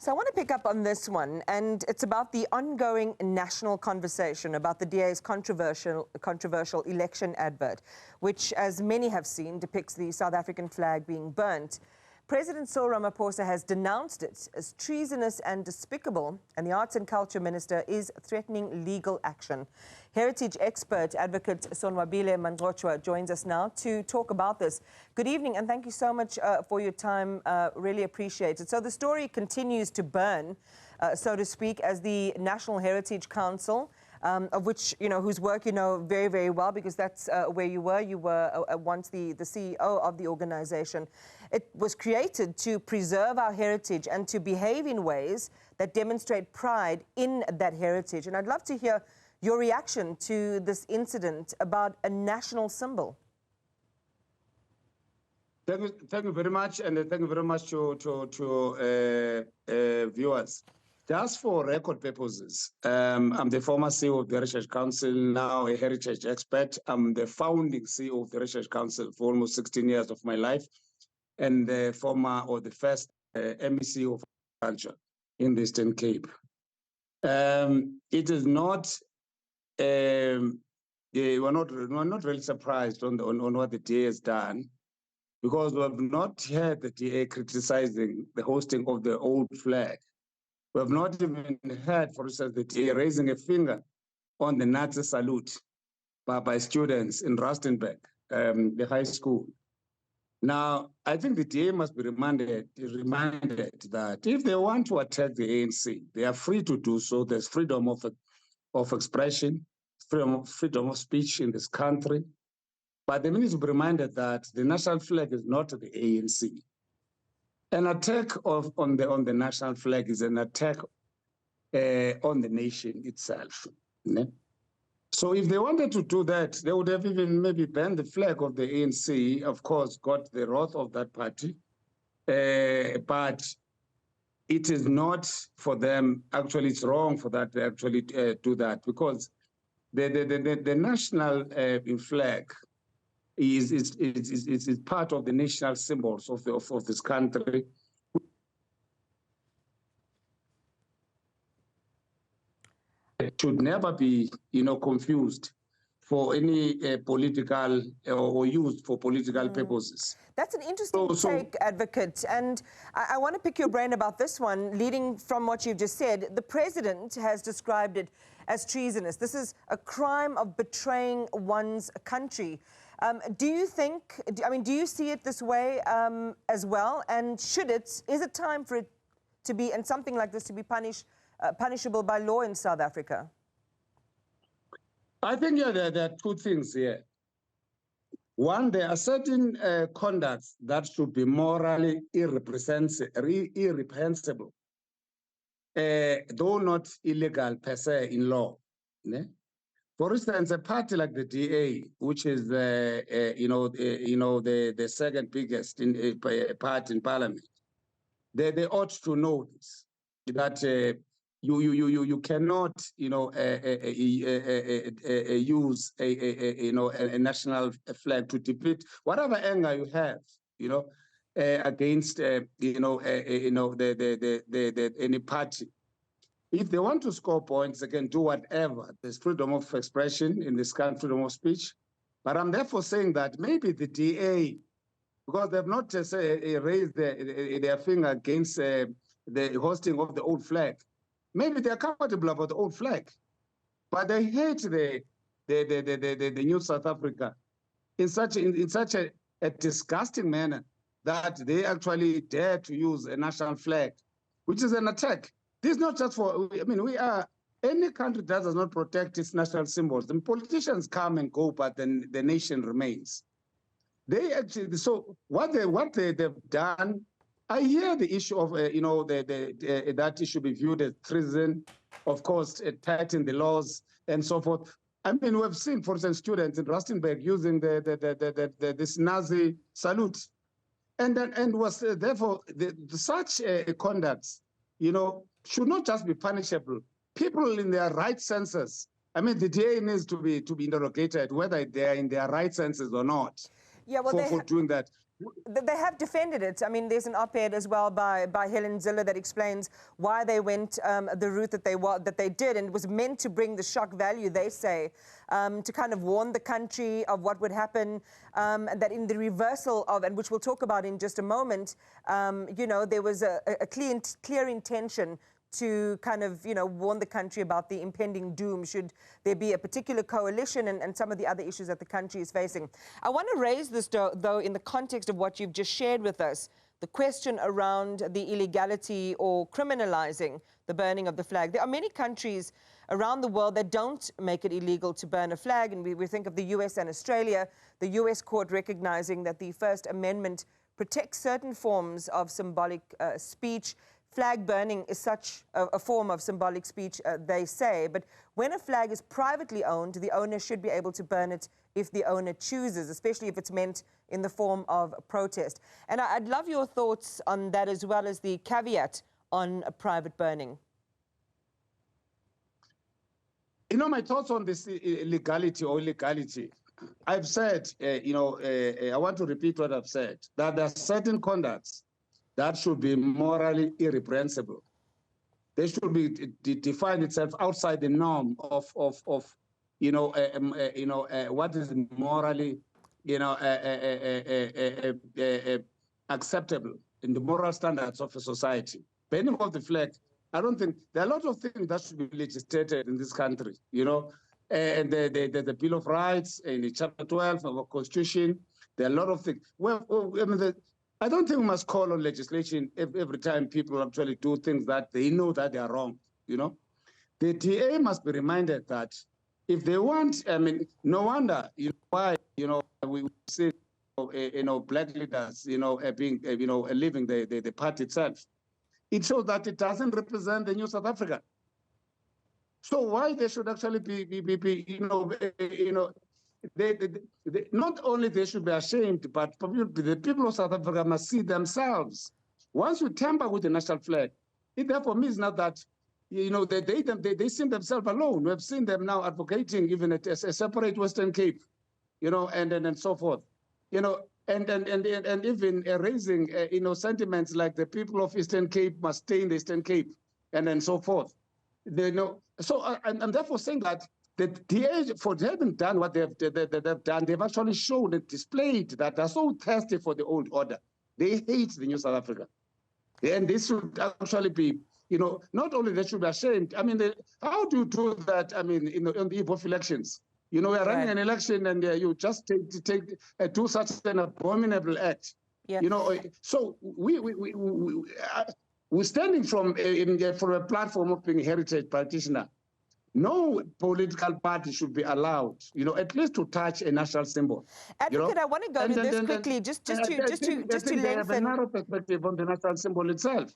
So I want to pick up on this one, and it's about the ongoing national conversation about the DA's controversial election advert, which, as many have seen, depicts the South African flag being burnt. President Cyril Ramaphosa has denounced it as treasonous and despicable, and the Arts and Culture Minister is threatening legal action. Heritage expert advocate Sonwabile Mancotywa joins us now to talk about this. Good evening, and thank you so much for your time. Really appreciate it. So the story continues to burn, so to speak, as the National Heritage Council, of which, whose work you know very, very well, because that's where you were. You were once the CEO of the organization. It was created to preserve our heritage and to behave in ways that demonstrate pride in that heritage. And I'd love to hear your reaction to this incident about a national symbol. Thank you very much, and thank you very much to viewers. Just for record purposes, I'm the former CEO of the Heritage Council, now a heritage expert. I'm the founding CEO of the Heritage Council for almost 16 years of my life, and the former or the first MEC of culture in the Eastern Cape. It is not, we're not really surprised on what the DA has done, because we have not heard the DA criticizing the hosting of the old flag. We have not even heard, for instance, the DA raising a finger on the Nazi salute by students in Rustenburg, the high school. Now, I think the DA must be reminded that if they want to attack the ANC, they are free to do so. There's freedom of expression, freedom of speech in this country. But they need to be reminded that the national flag is not the ANC. An attack on the national flag is an attack on the nation itself. So if they wanted to do that, they would have even maybe banned the flag of the ANC, of course, got the wrath of that party. But it is not for them, actually it's wrong for that to actually do that, because the national flag is part of the national symbols of this country. It should never be, confused for any political or used for political purposes. That's an interesting take, advocate. And I want to pick your brain about this one, leading from what you've just said. The president has described it as treasonous. This is a crime of betraying one's country. Do you see it this way as well? And is it time for it to be, and something like this to be punishable by law in South Africa? I think, there are two things here. One, there are certain conducts that should be morally irreprehensible, though not illegal per se in law. For instance, a party like the DA, which is the second biggest party in parliament, they ought to know this, that you cannot use a national flag to depict whatever anger you have against any party. If they want to score points, they can do whatever. There's freedom of expression in this country, freedom of speech. But I'm therefore saying that maybe the DA, because they've not just raised their finger against the hosting of the old flag, maybe they're comfortable about the old flag, but they hate the new South Africa in such a disgusting manner that they actually dare to use a national flag, which is an attack. This is not just for, any country that does not protect its national symbols. The politicians come and go, but then the nation remains. They actually, so what they've done, I hear the issue of, that it should be viewed as treason, of course, tighten the laws and so forth. We've seen, for instance, students in Rustenburg using this Nazi salute. And was therefore, such conducts, should not just be punishable. People in their right senses, the DA needs to be interrogated whether they are in their right senses or not, yeah, well, for doing that. they have defended it. I mean, there's an op-ed as well by Helen Ziller that explains why they went the route that they did, and it was meant to bring the shock value, they say, to kind of warn the country of what would happen, and that in the reversal of, and which we'll talk about in just a moment, you know, there was a clear intention to kind of, you know, warn the country about the impending doom should there be a particular coalition and some of the other issues that the country is facing. I want to raise this, though, in the context of what you've just shared with us, the question around the illegality or criminalizing the burning of the flag. There are many countries around the world that don't make it illegal to burn a flag, and we think of the US and Australia, the US court recognizing that the First Amendment protects certain forms of symbolic speech. Flag burning is such a form of symbolic speech, they say. But when a flag is privately owned, the owner should be able to burn it if the owner chooses, especially if it's meant in the form of protest. And I'd love your thoughts on that, as well as the caveat on private burning. You know, my thoughts on this legality or illegality. I've said, you know, I want to repeat what I've said, that there are certain conducts that should be morally irreprehensible. They should be define itself outside the norm of you know, what is morally, you know, acceptable in the moral standards of a society. Burning of the flag, I don't think there are a lot of things that should be legislated in this country. You know, and the Bill of Rights and the Chapter 12 of our Constitution. There are a lot of things. Well, I mean, I don't think we must call on legislation every time people actually do things that they know that they are wrong, you know. The DA must be reminded that if they want, I mean, no wonder, you know, why, you know, we see, you know, black leaders, you know, being, you know, leaving the party itself. It shows that it doesn't represent the new South Africa. So why they should actually be you know, not only they should be ashamed, but the people of South Africa must see themselves. Once you tamper with the national flag, it therefore means not that, you know, they see themselves alone. We have seen them now advocating even a separate Western Cape, you know, and so forth, you know, and even raising, you know, sentiments like the people of Eastern Cape must stay in the Eastern Cape, and so forth. They know. So I'm therefore saying that the DA, for having done what they've done, they've actually shown and displayed that they're so thirsty for the old order. They hate the new South Africa. And this should actually be, you know, not only they should be ashamed. I mean, how do you do that? I mean, on the eve of elections, you know, we're running an election and you just do such an abominable act. Yeah. You know, so we're standing from a platform of being a heritage practitioner. No political party should be allowed, you know, at least to touch a national symbol. Advocate, you know? I want to go to this quickly, just to lengthen. They have a narrow perspective on the national symbol itself.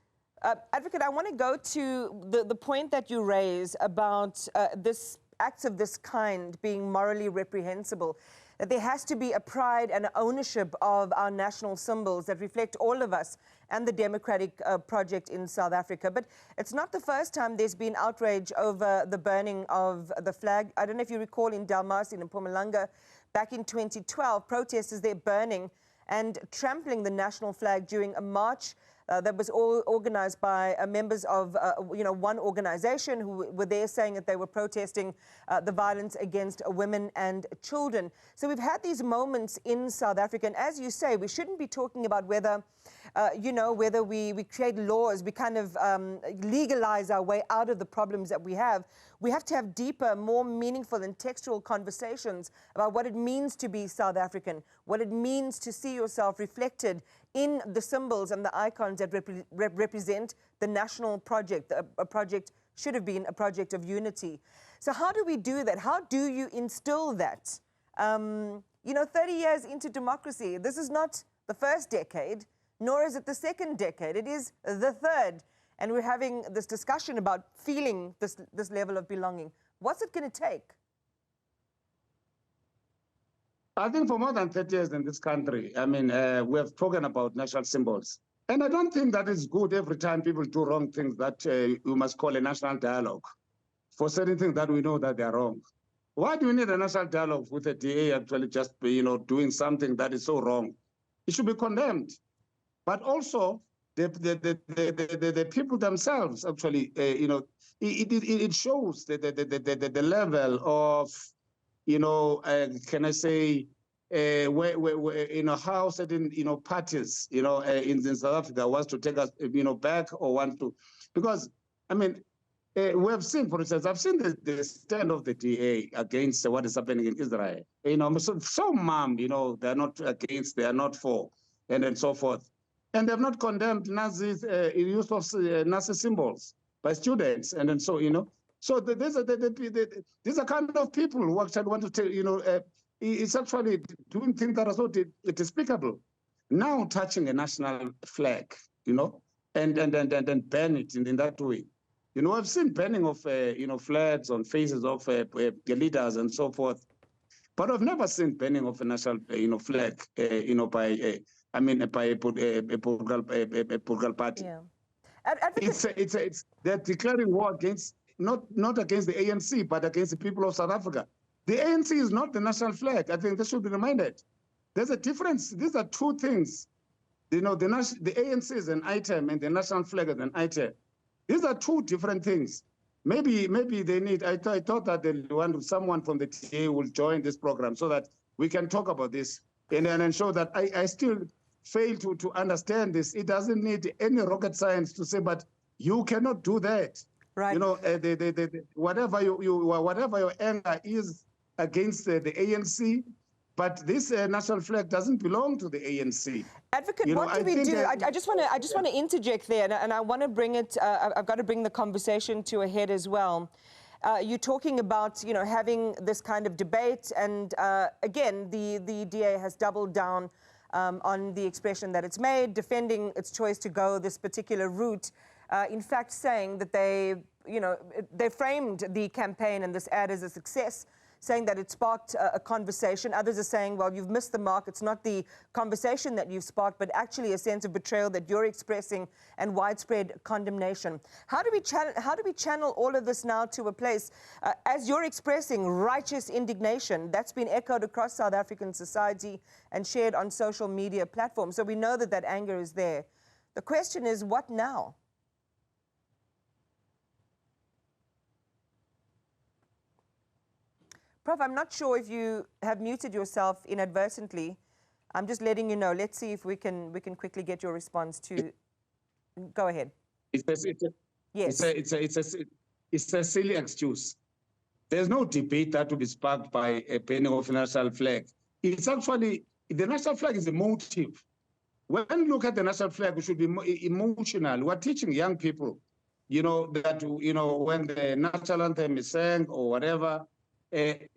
Advocate, I want to go to the point that you raise about this acts of this kind being morally reprehensible. That there has to be a pride and ownership of our national symbols that reflect all of us and the democratic project in South Africa. But it's not the first time there's been outrage over the burning of the flag. I don't know if you recall in Dalmas, in Mpumalanga, back in 2012, protesters there burning and trampling the national flag during a march that was all organized by members of, you know, one organization who were there saying that they were protesting the violence against women and children. So we've had these moments in South Africa, and as you say, we shouldn't be talking about whether, you know, whether we create laws, we kind of legalize our way out of the problems that we have. We have to have deeper, more meaningful and textual conversations about what it means to be South African, what it means to see yourself reflected in the symbols and the icons that represent the national project. A project should have been a project of unity. So how do we do that? How do you instill that? You know, 30 years into democracy, this is not the first decade, nor is it the second decade. It is the third. And we're having this discussion about feeling this level of belonging. What's it going to take? I think for more than 30 years in this country, I mean, we have spoken about national symbols. And I don't think that is good every time people do wrong things that we must call a national dialogue for certain things that we know that they are wrong. Why do we need a national dialogue with the DA actually just, you know, doing something that is so wrong? It should be condemned. But also, the people themselves actually, you know, it shows the level of, you know, can I say, where you know, how certain, you know, parties, you know, in South Africa wants to take us, you know, back, or want to, because I mean, we have seen, for instance, I've seen the stand of the DA against what is happening in Israel. You know, so mum, you know, they're not against, they are not for, and so forth. And they've not condemned Nazis' use of Nazi symbols by students, and so, you know. So these are kind of people who actually want to tell, you know, it's actually doing things that are so despicable. Now touching a national flag, you know, and ban it in that way. You know, I've seen banning of, you know, flags on faces of leaders and so forth, but I've never seen banning of a national, you know, flag, you know, by, I mean, by a political party. Yeah. They're declaring war against, not against the ANC, but against the people of South Africa. The ANC is not the national flag. I think they should be reminded. There's a difference. These are two things. You know, the ANC is an item and the national flag is an item. These are two different things. Maybe they need, I thought that someone from the TA will join this program so that we can talk about this and ensure that I still fail to understand this. It doesn't need any rocket science to say, but you cannot do that. Right. You know, whatever your anger is against the ANC, but this national flag doesn't belong to the ANC. Advocate, you know, what do we do? I just want to interject there, and I want to bring it. I've got to bring the conversation to a head as well. You're talking about, you know, having this kind of debate, and again, the DA has doubled down on the expression that it's made, defending its choice to go this particular route. In fact, saying that they framed the campaign and this ad as a success, saying that it sparked a conversation. Others are saying, well, you've missed the mark. It's not the conversation that you've sparked, but actually a sense of betrayal that you're expressing and widespread condemnation. How do we channel all of this now to a place, as you're expressing righteous indignation that's been echoed across South African society and shared on social media platforms? So we know that that anger is there. The question is, what now? Prof, I'm not sure if you have muted yourself inadvertently. I'm just letting you know. Let's see if we can quickly get your response to. Go ahead. It's a silly excuse. There's no debate that will be sparked by a banning of a national flag. It's actually, the national flag is a motive. When you look at the national flag, we should be emotional. We're teaching young people, you know, that, you know, when the national anthem is sang or whatever,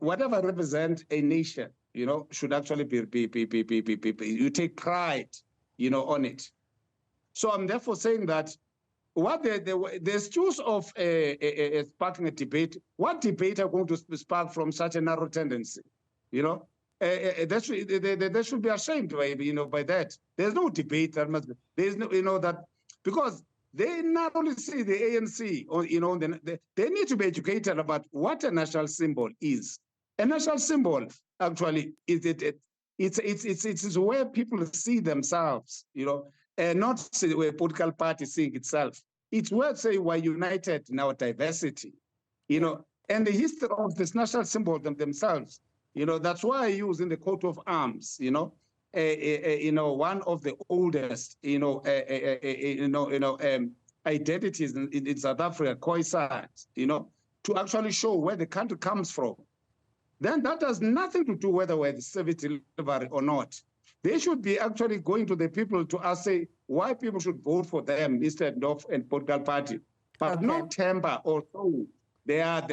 whatever represents a nation, you know, should actually be you take pride, you know, on it. So I'm therefore saying that what the excuse of sparking a debate, what debate are going to spark from such a narrow tendency, you know? They should be ashamed by, you know, by that. There's no debate that must be, there's no, you know, that, because they not only see the ANC, or, you know, they need to be educated about what a national symbol is. A national symbol, actually, it's where people see themselves, you know, and not see where a political party seeing itself. It's where, say, we're united in our diversity, you know, and the history of this national symbol themselves, you know, that's why I use in the coat of arms, you know, you know, one of the oldest, you know, identities in South Africa, Khoisan, you know, to actually show where the country comes from. Then that has nothing to do whether we're the service delivery or not. They should be actually going to the people to ask, say, why people should vote for them instead of a political party, but not temper or so. They are,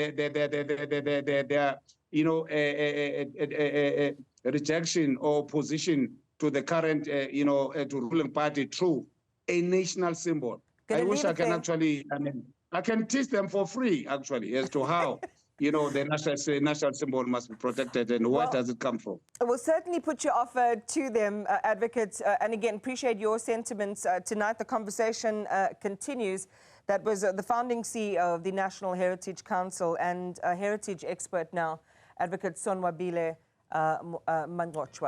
you know, a rejection or opposition to the current, you know, to ruling party through a national symbol. I wish I can actually, I mean, I can teach them for free, actually, as to how, you know, the national symbol must be protected and where does it come from. We'll certainly put your offer to them, advocates, and again, appreciate your sentiments. Tonight, the conversation continues. That was the founding CEO of the National Heritage Council and a heritage expert now, Advocate Sonwabile Mancotywa.